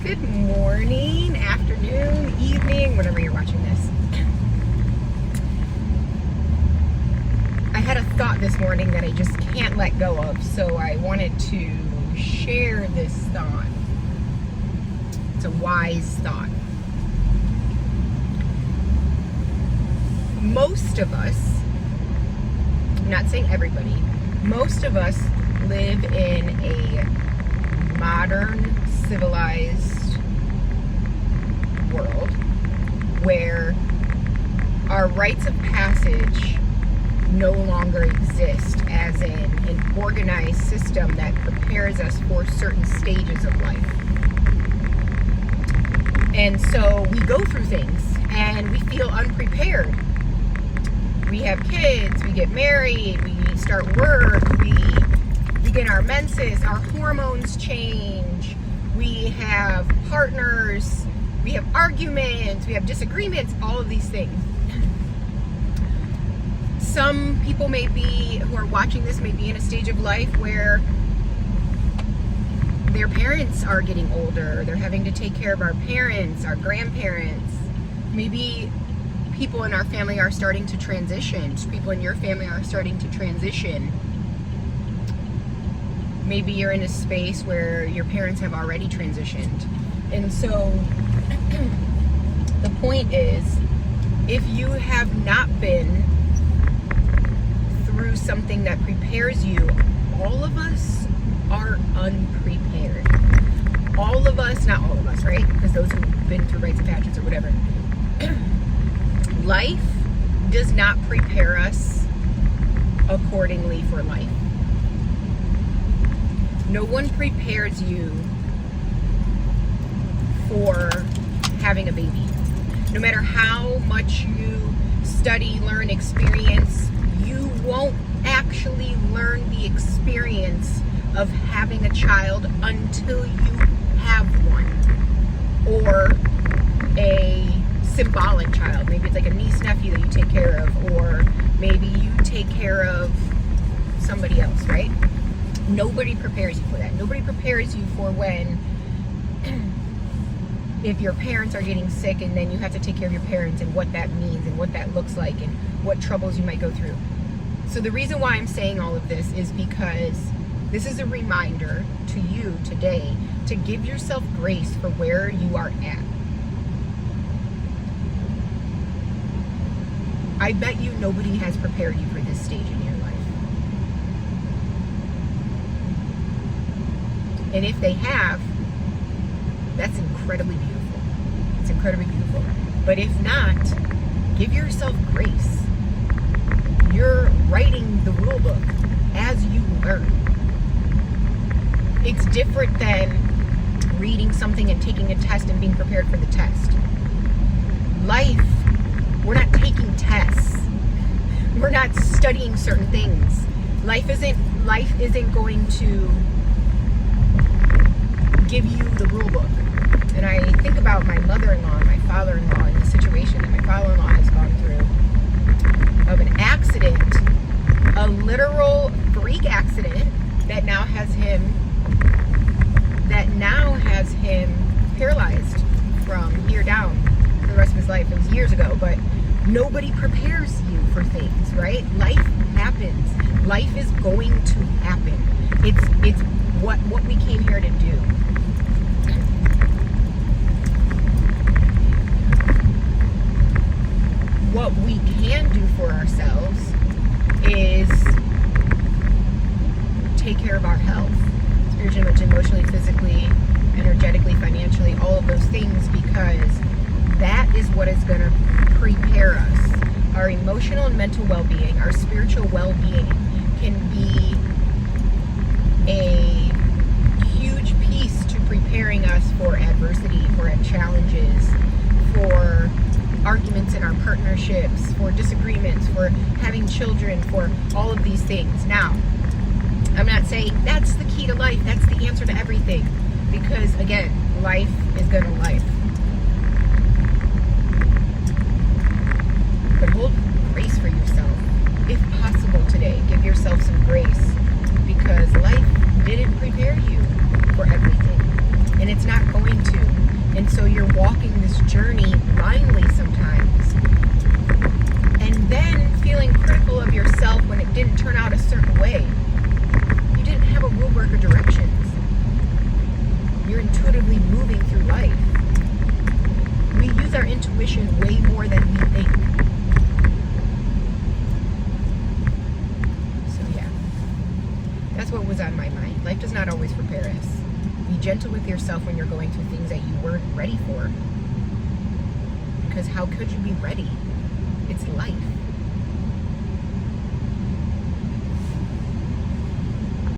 Good morning, afternoon, evening, whenever you're watching this. I had a thought this morning that I just can't let go of, so I wanted to share this thought. It's a wise thought. Most of us, I'm not saying everybody, most of us live in a modern, civilized world where our rites of passage no longer exist as in an organized system that prepares us for certain stages of life. And so we go through things and we feel unprepared. We have kids, we get married, we start work, we begin our menses, our hormones change, we have partners, we have arguments, we have disagreements, all of these things. Some people who are watching this may be in a stage of life where their parents are getting older, they're having to take care of our parents, our grandparents. Maybe people in our family are starting to transition. People in your family are starting to transition. Maybe you're in a space where your parents have already transitioned. And so the point is, if you have not been through something that prepares you, all of us are unprepared. All of us, not all of us, right? Because those who've been through rites of passage or whatever. Life does not prepare us accordingly for life. No one prepares you for having a baby. No matter how much you study, learn, experience, you won't actually learn the experience of having a child until you have one. Or a symbolic child. Maybe it's like a niece, nephew that you take care of, or maybe you take care of somebody else, right? Nobody prepares you for that. Nobody prepares you for when, if your parents are getting sick and then you have to take care of your parents and what that means and what that looks like and what troubles you might go through. So the reason why I'm saying all of this is because this is a reminder to you today to give yourself grace for where you are at. I bet you nobody has prepared you for this stage in your life. And if they have, that's incredibly beautiful. It's incredibly beautiful. But if not, give yourself grace. You're writing the rule book as you learn. It's different than reading something and taking a test and being prepared for the test. Life, we're not taking tests. We're not studying certain things. Life isn't going to give you the rule book. And I think about my mother-in-law and my father-in-law and the situation that my father-in-law has gone through of an accident, a literal freak accident that now has him paralyzed from here down for the rest of his life. It was years ago, but nobody prepares you for things, right? Life happens. Life is going to happen. It's what we came here to do. What we can do for ourselves is take care of our health, spiritually, emotionally, physically, energetically, financially, all of those things, because that is what is going to prepare us. Our emotional and mental well-being, our spiritual well-being can be a huge piece to preparing us for adversity, for challenges, for arguments in our partnerships, for disagreements, for having children, for all of these things. Now, I'm not saying that's the key to life, that's the answer to everything, because again, life is gonna life. But hold grace for yourself, if possible today. Give yourself some grace, because life didn't prepare you for everything. and it's not going to. And so you're walking this journey blindly sometimes. And then feeling critical of yourself when it didn't turn out a certain way. You didn't have a rubric or directions. You're intuitively moving through life. We use our intuition way more than we think. So yeah, that's what was on my mind. Life does not always prepare us. Be gentle with yourself when you're going through things that you weren't ready for. Because how could you be ready? It's life.